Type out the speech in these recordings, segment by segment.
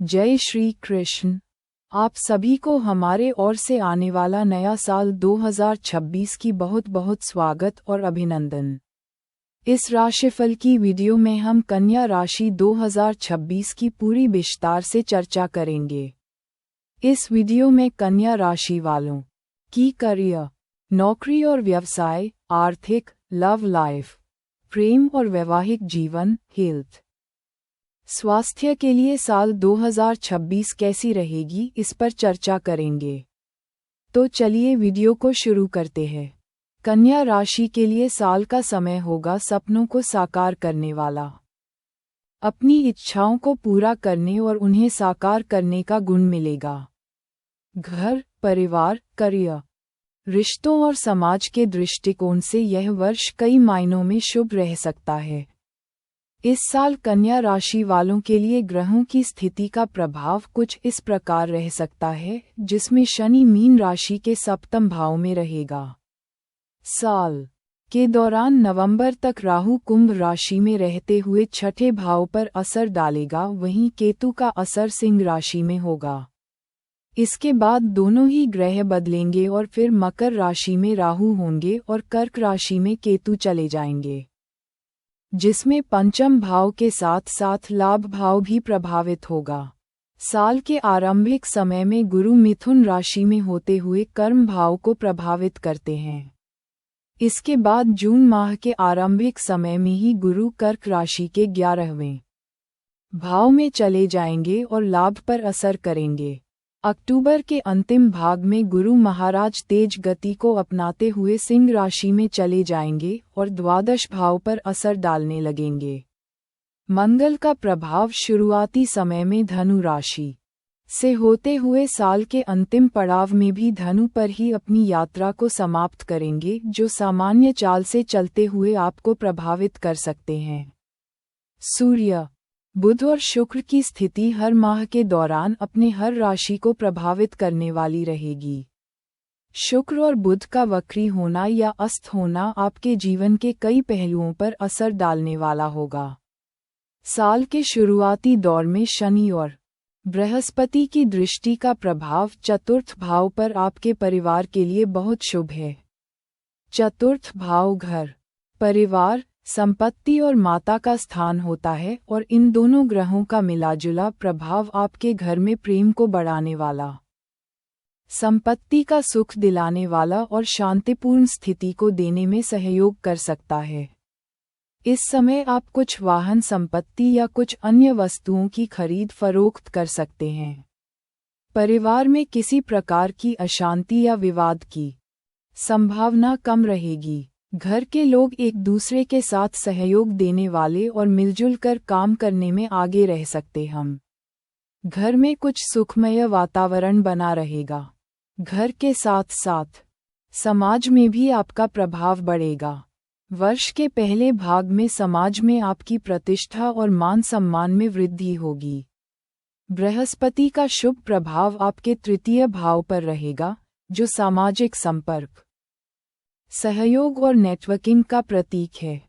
जय श्री कृष्ण। आप सभी को हमारे ओर से आने वाला नया साल 2026 की बहुत बहुत स्वागत और अभिनंदन। इस राशिफल की वीडियो में हम कन्या राशि 2026 की पूरी विस्तार से चर्चा करेंगे। इस वीडियो में कन्या राशि वालों की करियर, नौकरी और व्यवसाय, आर्थिक, लव लाइफ, प्रेम और वैवाहिक जीवन, हेल्थ, स्वास्थ्य के लिए साल 2026 कैसी रहेगी इस पर चर्चा करेंगे। तो चलिए वीडियो को शुरू करते हैं। कन्या राशि के लिए साल का समय होगा सपनों को साकार करने वाला। अपनी इच्छाओं को पूरा करने और उन्हें साकार करने का गुण मिलेगा। घर, परिवार, करियर, रिश्तों और समाज के दृष्टिकोण से यह वर्ष कई मायनों में शुभ रह सकता है। इस साल कन्या राशि वालों के लिए ग्रहों की स्थिति का प्रभाव कुछ इस प्रकार रह सकता है, जिसमें शनि मीन राशि के सप्तम भाव में रहेगा। साल के दौरान नवंबर तक राहु कुंभ राशि में रहते हुए छठे भाव पर असर डालेगा, वहीं केतु का असर सिंह राशि में होगा। इसके बाद दोनों ही ग्रह बदलेंगे और फिर मकर राशि में राहु होंगे और कर्क राशि में केतु चले जाएंगे, जिसमें पंचम भाव के साथ साथ लाभ भाव भी प्रभावित होगा। साल के आरंभिक समय में गुरु मिथुन राशि में होते हुए कर्म भाव को प्रभावित करते हैं। इसके बाद जून माह के आरंभिक समय में ही गुरु कर्क राशि के 11वें भाव में चले जाएंगे और लाभ पर असर करेंगे। अक्टूबर के अंतिम भाग में गुरु महाराज तेज गति को अपनाते हुए सिंह राशि में चले जाएंगे और द्वादश भाव पर असर डालने लगेंगे। मंगल का प्रभाव शुरुआती समय में धनु राशि से होते हुए साल के अंतिम पड़ाव में भी धनु पर ही अपनी यात्रा को समाप्त करेंगे, जो सामान्य चाल से चलते हुए आपको प्रभावित कर सकते हैं। सूर्य, बुध और शुक्र की स्थिति हर माह के दौरान अपने हर राशि को प्रभावित करने वाली रहेगी। शुक्र और बुध का वक्री होना या अस्त होना आपके जीवन के कई पहलुओं पर असर डालने वाला होगा। साल के शुरुआती दौर में शनि और बृहस्पति की दृष्टि का प्रभाव चतुर्थ भाव पर आपके परिवार के लिए बहुत शुभ है। चतुर्थ भाव घर, परिवार, संपत्ति और माता का स्थान होता है और इन दोनों ग्रहों का मिलाजुला प्रभाव आपके घर में प्रेम को बढ़ाने वाला, संपत्ति का सुख दिलाने वाला और शांतिपूर्ण स्थिति को देने में सहयोग कर सकता है। इस समय आप कुछ वाहन संपत्ति या कुछ अन्य वस्तुओं की खरीद फरोख्त कर सकते हैं। परिवार में किसी प्रकार की अशांति या विवाद की संभावना कम रहेगी। घर के लोग एक दूसरे के साथ सहयोग देने वाले और मिलजुल कर काम करने में आगे रह सकते हम। घर में कुछ सुखमय वातावरण बना रहेगा। घर के साथ साथ समाज में भी आपका प्रभाव बढ़ेगा। वर्ष के पहले भाग में समाज में आपकी प्रतिष्ठा और मान सम्मान में वृद्धि होगी। बृहस्पति का शुभ प्रभाव आपके तृतीय भाव पर रहेगा, जो सामाजिक संपर्क, सहयोग और नेटवर्किंग का प्रतीक है।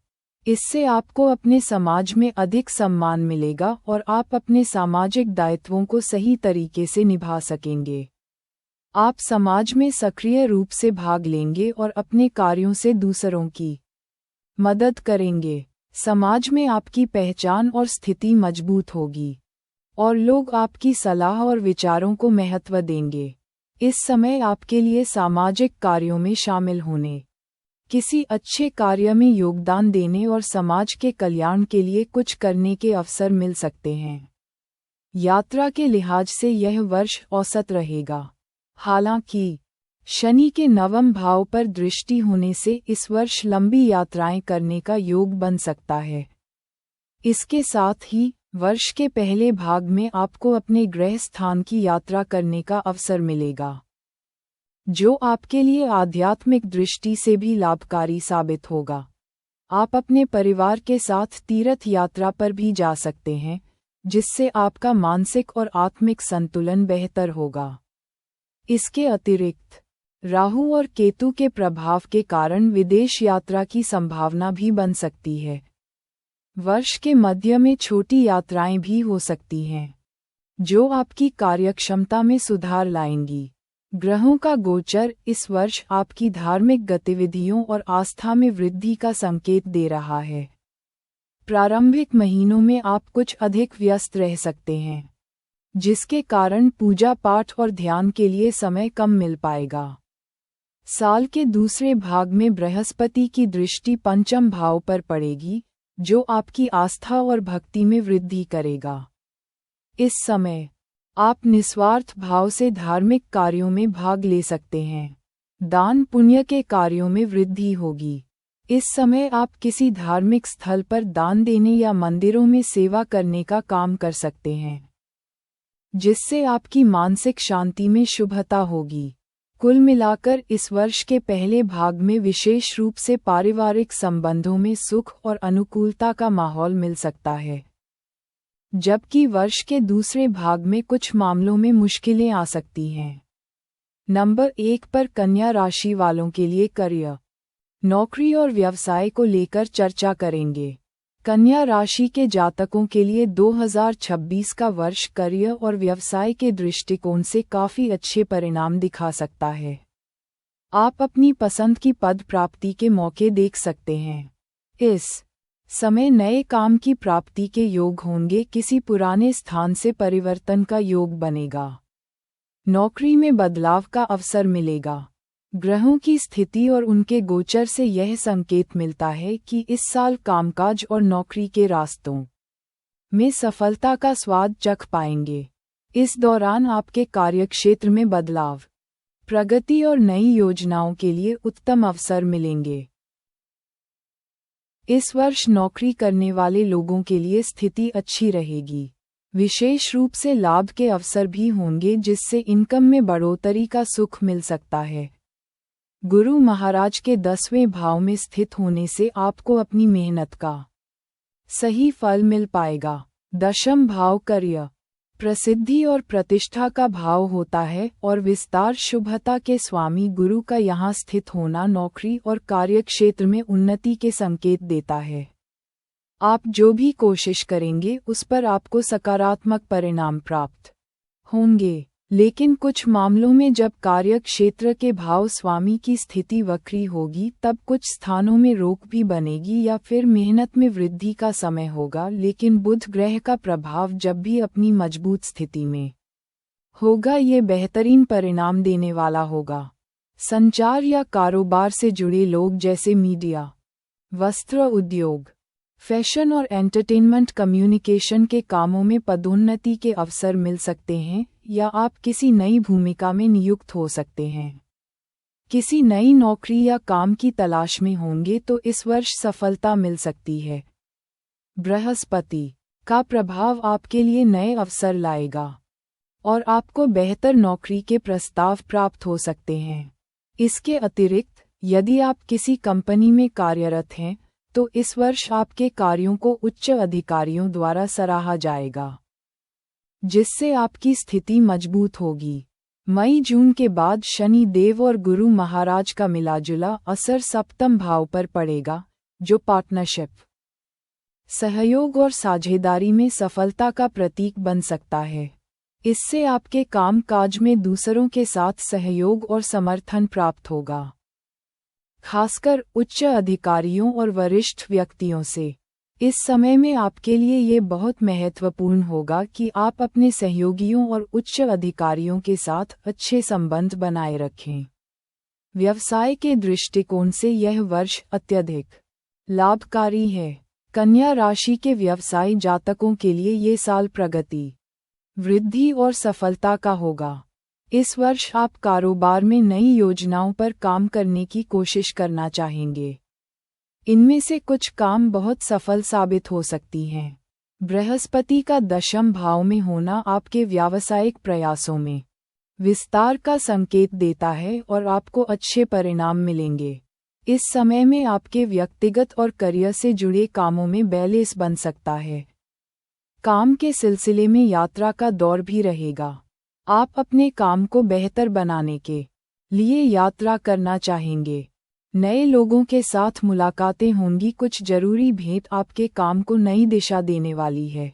इससे आपको अपने समाज में अधिक सम्मान मिलेगा और आप अपने सामाजिक दायित्वों को सही तरीके से निभा सकेंगे। आप समाज में सक्रिय रूप से भाग लेंगे और अपने कार्यों से दूसरों की मदद करेंगे। समाज में आपकी पहचान और स्थिति मजबूत होगी और लोग आपकी सलाह और विचारों को महत्व देंगे। इस समय आपके लिए सामाजिक कार्यों में शामिल होने, किसी अच्छे कार्य में योगदान देने और समाज के कल्याण के लिए कुछ करने के अवसर मिल सकते हैं। यात्रा के लिहाज से यह वर्ष औसत रहेगा। हालांकि शनि के नवम भाव पर दृष्टि होने से इस वर्ष लंबी यात्राएं करने का योग बन सकता है। इसके साथ ही वर्ष के पहले भाग में आपको अपने गृह स्थान की यात्रा करने का अवसर मिलेगा, जो आपके लिए आध्यात्मिक दृष्टि से भी लाभकारी साबित होगा। आप अपने परिवार के साथ तीर्थ यात्रा पर भी जा सकते हैं, जिससे आपका मानसिक और आत्मिक संतुलन बेहतर होगा। इसके अतिरिक्त राहु और केतु के प्रभाव के कारण विदेश यात्रा की संभावना भी बन सकती है। वर्ष के मध्य में छोटी यात्राएं भी हो सकती हैं। जो आपकी कार्यक्षमता में सुधार लाएंगी। ग्रहों का गोचर इस वर्ष आपकी धार्मिक गतिविधियों और आस्था में वृद्धि का संकेत दे रहा है। प्रारंभिक महीनों में आप कुछ अधिक व्यस्त रह सकते हैं, जिसके कारण पूजा पाठ और ध्यान के लिए समय कम मिल पाएगा। साल के दूसरे भाग में बृहस्पति की दृष्टि पंचम भाव पर पड़ेगी, जो आपकी आस्था और भक्ति में वृद्धि करेगा। इस समय आप निस्वार्थ भाव से धार्मिक कार्यों में भाग ले सकते हैं। दान पुण्य के कार्यों में वृद्धि होगी। इस समय आप किसी धार्मिक स्थल पर दान देने या मंदिरों में सेवा करने का काम कर सकते हैं, जिससे आपकी मानसिक शांति में शुभता होगी। कुल मिलाकर इस वर्ष के पहले भाग में विशेष रूप से पारिवारिक संबंधों में सुख और अनुकूलता का माहौल मिल सकता है, जबकि वर्ष के दूसरे भाग में कुछ मामलों में मुश्किलें आ सकती हैं। नंबर 1 पर कन्या राशि वालों के लिए करियर, नौकरी और व्यवसाय को लेकर चर्चा करेंगे। कन्या राशि के जातकों के लिए 2026 का वर्ष करियर और व्यवसाय के दृष्टिकोण से काफी अच्छे परिणाम दिखा सकता है। आप अपनी पसंद की पद प्राप्ति के मौके देख सकते हैं। इस समय नए काम की प्राप्ति के योग होंगे। किसी पुराने स्थान से परिवर्तन का योग बनेगा। नौकरी में बदलाव का अवसर मिलेगा। ग्रहों की स्थिति और उनके गोचर से यह संकेत मिलता है कि इस साल कामकाज और नौकरी के रास्तों में सफलता का स्वाद चख पाएंगे। इस दौरान आपके कार्यक्षेत्र में बदलाव, प्रगति और नई योजनाओं के लिए उत्तम अवसर मिलेंगे। इस वर्ष नौकरी करने वाले लोगों के लिए स्थिति अच्छी रहेगी। विशेष रूप से लाभ के अवसर भी होंगे, जिससे इनकम में बढ़ोतरी का सुख मिल सकता है। गुरु महाराज के 10वें भाव में स्थित होने से आपको अपनी मेहनत का सही फल मिल पाएगा। 10वां भाव करियर, प्रसिद्धि और प्रतिष्ठा का भाव होता है और विस्तार शुभता के स्वामी गुरु का यहाँ स्थित होना नौकरी और कार्यक्षेत्र में उन्नति के संकेत देता है। आप जो भी कोशिश करेंगे उस पर आपको सकारात्मक परिणाम प्राप्त होंगे, लेकिन कुछ मामलों में जब कार्य क्षेत्र के भाव स्वामी की स्थिति वक्री होगी तब कुछ स्थानों में रोक भी बनेगी या फिर मेहनत में वृद्धि का समय होगा। लेकिन बुध ग्रह का प्रभाव जब भी अपनी मजबूत स्थिति में होगा, ये बेहतरीन परिणाम देने वाला होगा। संचार या कारोबार से जुड़े लोग जैसे मीडिया, वस्त्र उद्योग, फैशन और एंटरटेनमेंट कम्युनिकेशन के कामों में पदोन्नति के अवसर मिल सकते हैं या आप किसी नई भूमिका में नियुक्त हो सकते हैं। किसी नई नौकरी या काम की तलाश में होंगे तो इस वर्ष सफलता मिल सकती है। बृहस्पति का प्रभाव आपके लिए नए अवसर लाएगा और आपको बेहतर नौकरी के प्रस्ताव प्राप्त हो सकते हैं। इसके अतिरिक्त यदि आप किसी कंपनी में कार्यरत हैं तो इस वर्ष आपके कार्यों को उच्च अधिकारियों द्वारा सराहा जाएगा, जिससे आपकी स्थिति मजबूत होगी। मई जून के बाद शनि देव और गुरु महाराज का मिलाजुला असर सप्तम भाव पर पड़ेगा, जो पार्टनरशिप, सहयोग और साझेदारी में सफलता का प्रतीक बन सकता है। इससे आपके काम काज में दूसरों के साथ सहयोग और समर्थन प्राप्त होगा, खासकर उच्च अधिकारियों और वरिष्ठ व्यक्तियों से। इस समय में आपके लिए ये बहुत महत्वपूर्ण होगा कि आप अपने सहयोगियों और उच्च अधिकारियों के साथ अच्छे संबंध बनाए रखें। व्यवसाय के दृष्टिकोण से यह वर्ष अत्यधिक लाभकारी है। कन्या राशि के व्यवसायी जातकों के लिए ये साल प्रगति, वृद्धि और सफलता का होगा। इस वर्ष आप कारोबार में नई योजनाओं पर काम करने की कोशिश करना चाहेंगे। इनमें से कुछ काम बहुत सफल साबित हो सकती हैं। बृहस्पति का 10वां भाव में होना आपके व्यावसायिक प्रयासों में विस्तार का संकेत देता है और आपको अच्छे परिणाम मिलेंगे। इस समय में आपके व्यक्तिगत और करियर से जुड़े कामों में बैलेंस बन सकता है। काम के सिलसिले में यात्रा का दौर भी रहेगा। आप अपने काम को बेहतर बनाने के लिए यात्रा करना चाहेंगे। नए लोगों के साथ मुलाकातें होंगी। कुछ जरूरी भेंट आपके काम को नई दिशा देने वाली है।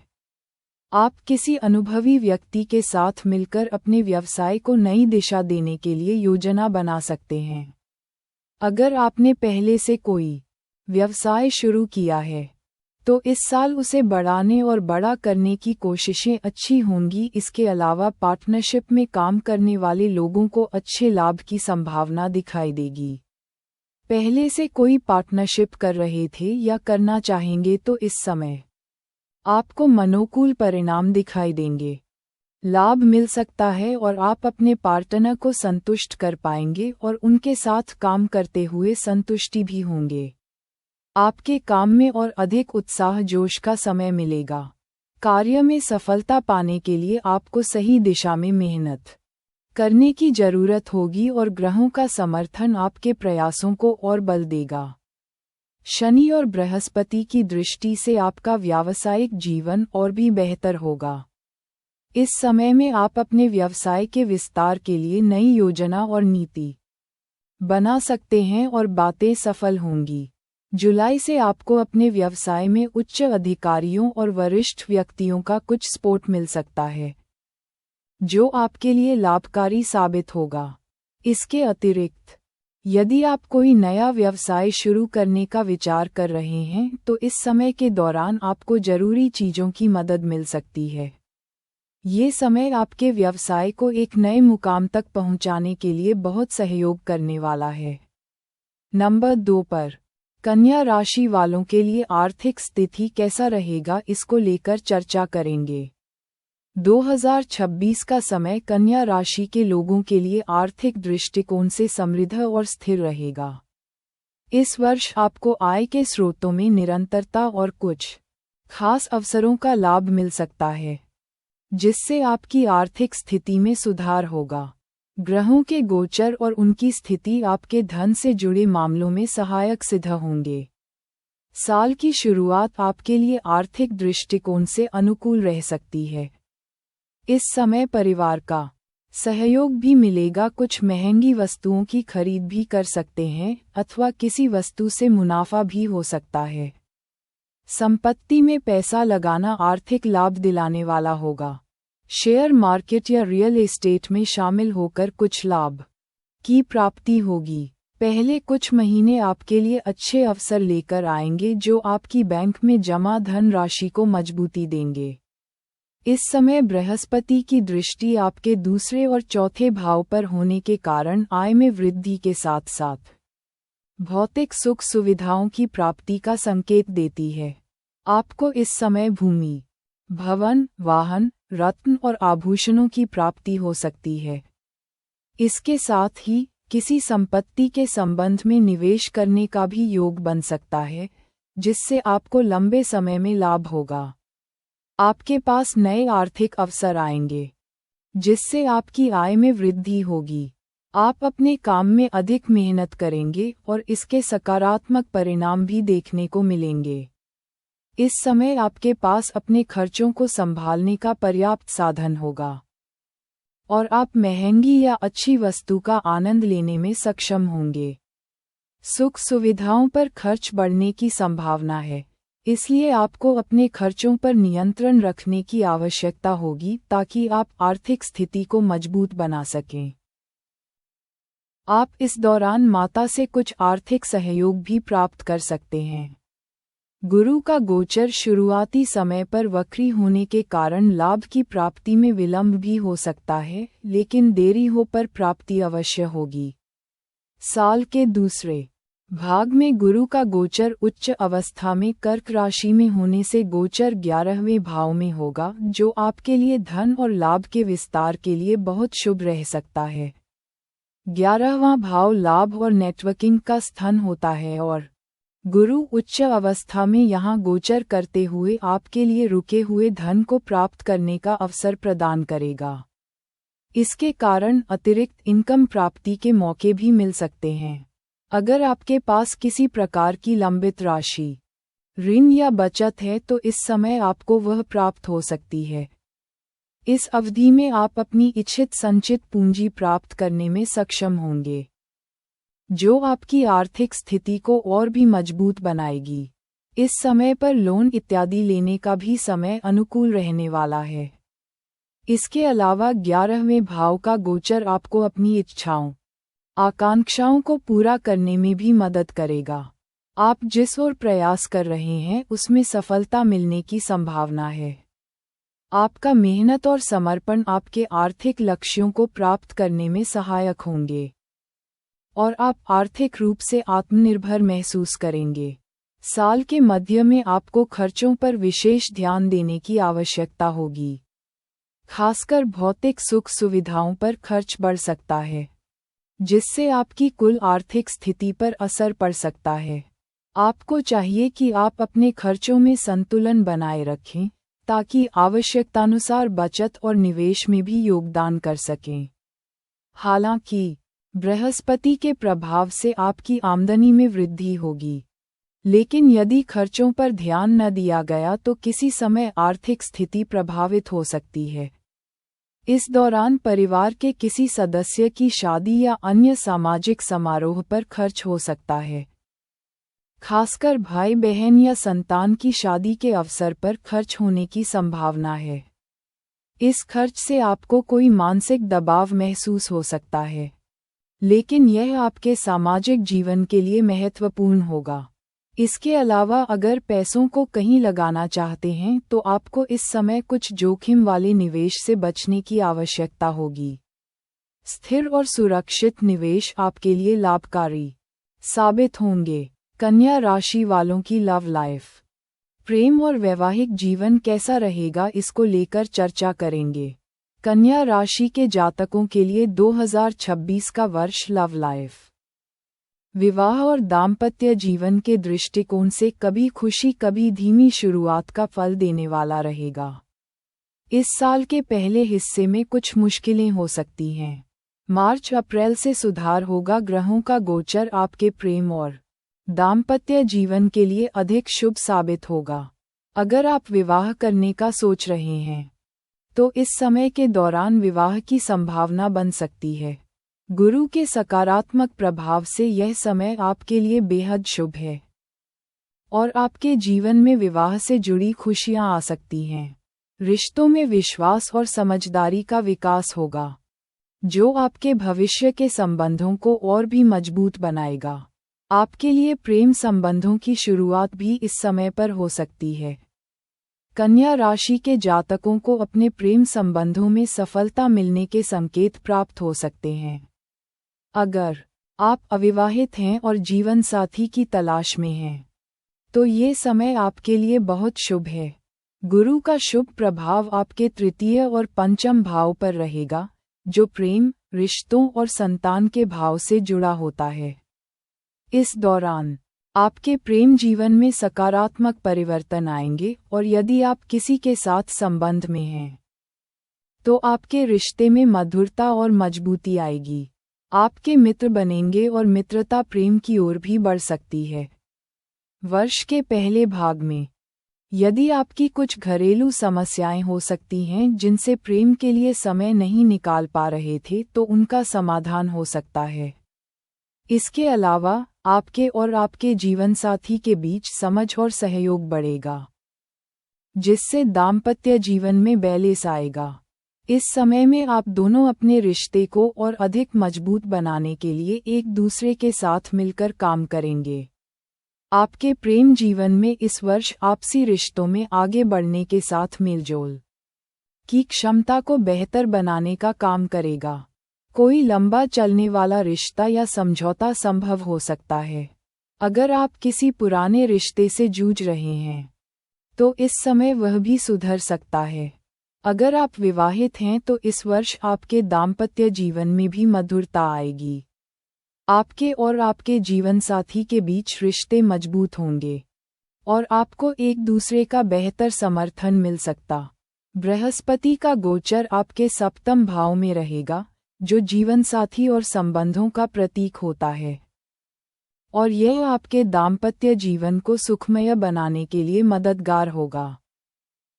आप किसी अनुभवी व्यक्ति के साथ मिलकर अपने व्यवसाय को नई दिशा देने के लिए योजना बना सकते हैं। अगर आपने पहले से कोई व्यवसाय शुरू किया है, तो इस साल उसे बढ़ाने और बड़ा करने की कोशिशें अच्छी होंगी। इसके अलावा पार्टनरशिप में काम करने वाले लोगों को अच्छे लाभ की संभावना दिखाई देगी। पहले से कोई पार्टनरशिप कर रहे थे या करना चाहेंगे तो इस समय आपको मनोकूल परिणाम दिखाई देंगे। लाभ मिल सकता है और आप अपने पार्टनर को संतुष्ट कर पाएंगे और उनके साथ काम करते हुए संतुष्टि भी होंगे। आपके काम में और अधिक उत्साह जोश का समय मिलेगा। कार्य में सफलता पाने के लिए आपको सही दिशा में मेहनत करने की जरूरत होगी और ग्रहों का समर्थन आपके प्रयासों को और बल देगा। शनि और बृहस्पति की दृष्टि से आपका व्यावसायिक जीवन और भी बेहतर होगा। इस समय में आप अपने व्यवसाय के विस्तार के लिए नई योजना और नीति बना सकते हैं और बातें सफल होंगी। जुलाई से आपको अपने व्यवसाय में उच्च अधिकारियों और वरिष्ठ व्यक्तियों का कुछ सपोर्ट मिल सकता है, जो आपके लिए लाभकारी साबित होगा। इसके अतिरिक्त यदि आप कोई नया व्यवसाय शुरू करने का विचार कर रहे हैं तो इस समय के दौरान आपको जरूरी चीजों की मदद मिल सकती है। ये समय आपके व्यवसाय को एक नए मुकाम तक पहुंचाने के लिए बहुत सहयोग करने वाला है। नंबर 2 पर कन्या राशि वालों के लिए आर्थिक स्थिति कैसा रहेगा, इसको लेकर चर्चा करेंगे। 2026 का समय कन्या राशि के लोगों के लिए आर्थिक दृष्टिकोण से समृद्ध और स्थिर रहेगा। इस वर्ष आपको आय के स्रोतों में निरंतरता और कुछ खास अवसरों का लाभ मिल सकता है, जिससे आपकी आर्थिक स्थिति में सुधार होगा। ग्रहों के गोचर और उनकी स्थिति आपके धन से जुड़े मामलों में सहायक सिद्ध होंगे। साल की शुरुआत आपके लिए आर्थिक दृष्टिकोण से अनुकूल रह सकती है। इस समय परिवार का सहयोग भी मिलेगा। कुछ महंगी वस्तुओं की खरीद भी कर सकते हैं अथवा किसी वस्तु से मुनाफा भी हो सकता है। संपत्ति में पैसा लगाना आर्थिक लाभ दिलाने वाला होगा। शेयर मार्केट या रियल एस्टेट में शामिल होकर कुछ लाभ की प्राप्ति होगी। पहले कुछ महीने आपके लिए अच्छे अवसर लेकर आएंगे जो आपकी बैंक में जमा धन राशि को मजबूती देंगे। इस समय बृहस्पति की दृष्टि आपके दूसरे और चौथे भाव पर होने के कारण आय में वृद्धि के साथ साथ भौतिक सुख सुविधाओं की प्राप्ति का संकेत देती है। आपको इस समय भूमि, भवन, वाहन, रत्न और आभूषणों की प्राप्ति हो सकती है। इसके साथ ही किसी संपत्ति के संबंध में निवेश करने का भी योग बन सकता है, जिससे आपको लंबे समय में लाभ होगा। आपके पास नए आर्थिक अवसर आएंगे, जिससे आपकी आय में वृद्धि होगी। आप अपने काम में अधिक मेहनत करेंगे और इसके सकारात्मक परिणाम भी देखने को मिलेंगे। इस समय आपके पास अपने खर्चों को संभालने का पर्याप्त साधन होगा और आप महंगी या अच्छी वस्तु का आनंद लेने में सक्षम होंगे। सुख सुविधाओं पर खर्च बढ़ने की संभावना है, इसलिए आपको अपने खर्चों पर नियंत्रण रखने की आवश्यकता होगी ताकि आप आर्थिक स्थिति को मजबूत बना सकें। आप इस दौरान माता से कुछ आर्थिक सहयोग भी प्राप्त कर सकते हैं। गुरु का गोचर शुरुआती समय पर वक्री होने के कारण लाभ की प्राप्ति में विलंब भी हो सकता है, लेकिन देरी हो पर प्राप्ति अवश्य होगी। साल के दूसरे भाग में गुरु का गोचर उच्च अवस्था में कर्क राशि में होने से गोचर 11वें भाव में होगा, जो आपके लिए धन और लाभ के विस्तार के लिए बहुत शुभ रह सकता है। 11वां भाव लाभ और नेटवर्किंग का स्थान होता है और गुरु उच्च अवस्था में यहाँ गोचर करते हुए आपके लिए रुके हुए धन को प्राप्त करने का अवसर प्रदान करेगा। इसके कारण अतिरिक्त इनकम प्राप्ति के मौके भी मिल सकते हैं। अगर आपके पास किसी प्रकार की लंबित राशि, ऋण या बचत है तो इस समय आपको वह प्राप्त हो सकती है। इस अवधि में आप अपनी इच्छित संचित पूंजी प्राप्त करने में सक्षम होंगे, जो आपकी आर्थिक स्थिति को और भी मजबूत बनाएगी। इस समय पर लोन इत्यादि लेने का भी समय अनुकूल रहने वाला है। इसके अलावा 11वें भाव का गोचर आपको अपनी इच्छाओं, आकांक्षाओं को पूरा करने में भी मदद करेगा। आप जिस ओर प्रयास कर रहे हैं उसमें सफलता मिलने की संभावना है। आपका मेहनत और समर्पण आपके आर्थिक लक्ष्यों को प्राप्त करने में सहायक होंगे और आप आर्थिक रूप से आत्मनिर्भर महसूस करेंगे। साल के मध्य में आपको खर्चों पर विशेष ध्यान देने की आवश्यकता होगी। खासकर भौतिक सुख सुविधाओं पर खर्च बढ़ सकता है, जिससे आपकी कुल आर्थिक स्थिति पर असर पड़ सकता है। आपको चाहिए कि आप अपने खर्चों में संतुलन बनाए रखें ताकि आवश्यकतानुसार बचत और निवेश में भी योगदान कर सकें। हालांकि बृहस्पति के प्रभाव से आपकी आमदनी में वृद्धि होगी, लेकिन यदि खर्चों पर ध्यान न दिया गया तो किसी समय आर्थिक स्थिति प्रभावित हो सकती है। इस दौरान परिवार के किसी सदस्य की शादी या अन्य सामाजिक समारोह पर खर्च हो सकता है। खासकर भाई बहन या संतान की शादी के अवसर पर खर्च होने की संभावना है। इस खर्च से आपको कोई मानसिक दबाव महसूस हो सकता है, लेकिन यह आपके सामाजिक जीवन के लिए महत्वपूर्ण होगा। इसके अलावा अगर पैसों को कहीं लगाना चाहते हैं तो आपको इस समय कुछ जोखिम वाले निवेश से बचने की आवश्यकता होगी। स्थिर और सुरक्षित निवेश आपके लिए लाभकारी साबित होंगे। कन्या राशि वालों की लव लाइफ, प्रेम और वैवाहिक जीवन कैसा रहेगा, इसको लेकर चर्चा करेंगे। कन्या राशि के जातकों के लिए 2026 का वर्ष लव लाइफ, विवाह और दाम्पत्य जीवन के दृष्टिकोण से कभी खुशी कभी धीमी शुरुआत का फल देने वाला रहेगा। इस साल के पहले हिस्से में कुछ मुश्किलें हो सकती हैं। मार्च अप्रैल से सुधार होगा। ग्रहों का गोचर आपके प्रेम और दाम्पत्य जीवन के लिए अधिक शुभ साबित होगा। अगर आप विवाह करने का सोच रहे हैं तो इस समय के दौरान विवाह की संभावना बन सकती है। गुरु के सकारात्मक प्रभाव से यह समय आपके लिए बेहद शुभ है और आपके जीवन में विवाह से जुड़ी खुशियां आ सकती हैं। रिश्तों में विश्वास और समझदारी का विकास होगा, जो आपके भविष्य के संबंधों को और भी मजबूत बनाएगा। आपके लिए प्रेम संबंधों की शुरुआत भी इस समय पर हो सकती है। कन्या राशि के जातकों को अपने प्रेम संबंधों में सफलता मिलने के संकेत प्राप्त हो सकते हैं। अगर आप अविवाहित हैं और जीवन साथी की तलाश में हैं, तो ये समय आपके लिए बहुत शुभ है। गुरु का शुभ प्रभाव आपके तृतीय और पंचम भाव पर रहेगा, जो प्रेम, रिश्तों और संतान के भाव से जुड़ा होता है। इस दौरान आपके प्रेम जीवन में सकारात्मक परिवर्तन आएंगे और यदि आप किसी के साथ संबंध में हैं, तो आपके रिश्ते में मधुरता और मजबूती आएगी। आपके मित्र बनेंगे और मित्रता प्रेम की ओर भी बढ़ सकती है। वर्ष के पहले भाग में यदि आपकी कुछ घरेलू समस्याएं हो सकती हैं जिनसे प्रेम के लिए समय नहीं निकाल पा रहे थे, तो उनका समाधान हो सकता है। इसके अलावा आपके और आपके जीवनसाथी के बीच समझ और सहयोग बढ़ेगा, जिससे दाम्पत्य जीवन में बैलेंस आएगा। इस समय में आप दोनों अपने रिश्ते को और अधिक मजबूत बनाने के लिए एक दूसरे के साथ मिलकर काम करेंगे। आपके प्रेम जीवन में इस वर्ष आपसी रिश्तों में आगे बढ़ने के साथ मेलजोल की क्षमता को बेहतर बनाने का काम करेगा। कोई लंबा चलने वाला रिश्ता या समझौता संभव हो सकता है। अगर आप किसी पुराने रिश्ते से जूझ रहे हैं, तो इस समय वह भी सुधर सकता है। अगर आप विवाहित हैं तो इस वर्ष आपके दाम्पत्य जीवन में भी मधुरता आएगी। आपके और आपके जीवनसाथी के बीच रिश्ते मजबूत होंगे और आपको एक दूसरे का बेहतर समर्थन मिल सकता। बृहस्पति का गोचर आपके सप्तम भाव में रहेगा, जो जीवनसाथी और संबंधों का प्रतीक होता है, और यह आपके दाम्पत्य जीवन को सुखमय बनाने के लिए मददगार होगा।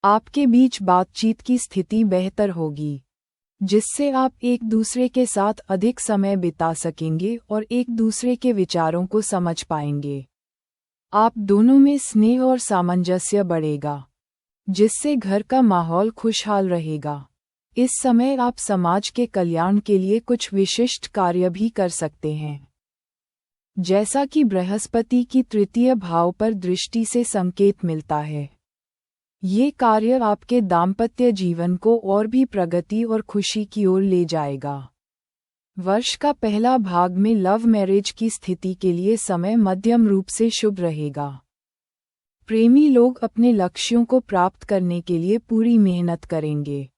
आपके बीच बातचीत की स्थिति बेहतर होगी, जिससे आप एक दूसरे के साथ अधिक समय बिता सकेंगे और एक दूसरे के विचारों को समझ पाएंगे। आप दोनों में स्नेह और सामंजस्य बढ़ेगा, जिससे घर का माहौल खुशहाल रहेगा। इस समय आप समाज के कल्याण के लिए कुछ विशिष्ट कार्य भी कर सकते हैं, जैसा कि बृहस्पति की तृतीय भाव पर दृष्टि से संकेत मिलता है। ये कार्य आपके दाम्पत्य जीवन को और भी प्रगति और खुशी की ओर ले जाएगा। वर्ष का पहला भाग में लव मैरिज की स्थिति के लिए समय मध्यम रूप से शुभ रहेगा। प्रेमी लोग अपने लक्ष्यों को प्राप्त करने के लिए पूरी मेहनत करेंगे।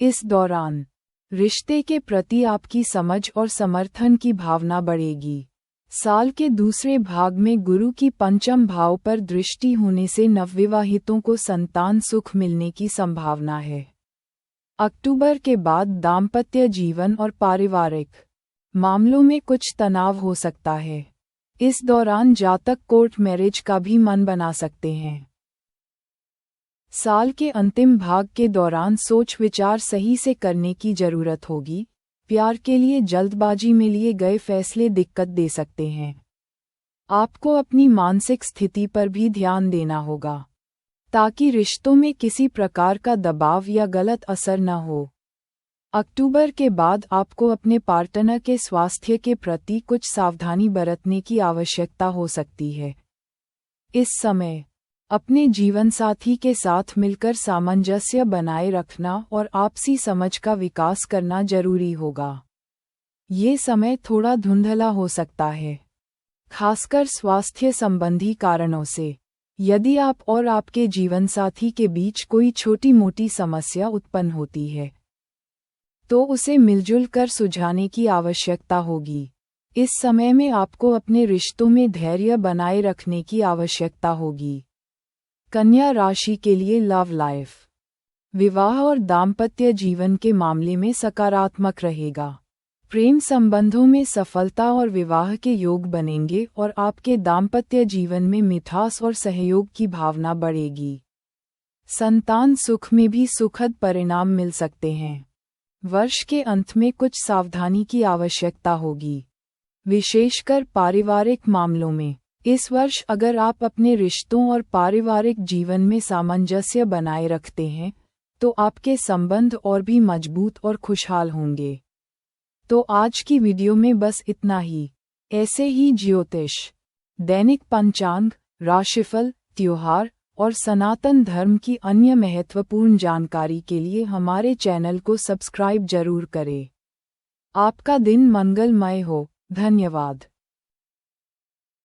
इस दौरान रिश्ते के प्रति आपकी समझ और समर्थन की भावना बढ़ेगी। साल के दूसरे भाग में गुरु की पंचम भाव पर दृष्टि होने से नवविवाहितों को संतान सुख मिलने की संभावना है। अक्टूबर के बाद दाम्पत्य जीवन और पारिवारिक मामलों में कुछ तनाव हो सकता है। इस दौरान जातक कोर्ट मैरिज का भी मन बना सकते हैं। साल के अंतिम भाग के दौरान सोच विचार सही से करने की जरूरत होगी। प्यार के लिए जल्दबाजी में लिए गए फैसले दिक्कत दे सकते हैं। आपको अपनी मानसिक स्थिति पर भी ध्यान देना होगा, ताकि रिश्तों में किसी प्रकार का दबाव या गलत असर न हो। अक्टूबर के बाद आपको अपने पार्टनर के स्वास्थ्य के प्रति कुछ सावधानी बरतने की आवश्यकता हो सकती है। इस समय अपने जीवनसाथी के साथ मिलकर सामंजस्य बनाए रखना और आपसी समझ का विकास करना जरूरी होगा। ये समय थोड़ा धुंधला हो सकता है, खासकर स्वास्थ्य संबंधी कारणों से। यदि आप और आपके जीवनसाथी के बीच कोई छोटी मोटी समस्या उत्पन्न होती है, तो उसे मिलजुल कर सुलझाने की आवश्यकता होगी। इस समय में आपको अपने रिश्तों में धैर्य बनाए रखने की आवश्यकता होगी। कन्या राशि के लिए लव लाइफ, विवाह और दाम्पत्य जीवन के मामले में सकारात्मक रहेगा। प्रेम संबंधों में सफलता और विवाह के योग बनेंगे और आपके दाम्पत्य जीवन में मिठास और सहयोग की भावना बढ़ेगी। संतान सुख में भी सुखद परिणाम मिल सकते हैं। वर्ष के अंत में कुछ सावधानी की आवश्यकता होगी, विशेषकर पारिवारिक मामलों में। इस वर्ष अगर आप अपने रिश्तों और पारिवारिक जीवन में सामंजस्य बनाए रखते हैं, तो आपके संबंध और भी मजबूत और खुशहाल होंगे। तो आज की वीडियो में बस इतना ही। ऐसे ही ज्योतिष, दैनिक पंचांग, राशिफल, त्योहार और सनातन धर्म की अन्य महत्वपूर्ण जानकारी के लिए हमारे चैनल को सब्सक्राइब जरूर करें। आपका दिन मंगलमय हो। धन्यवाद।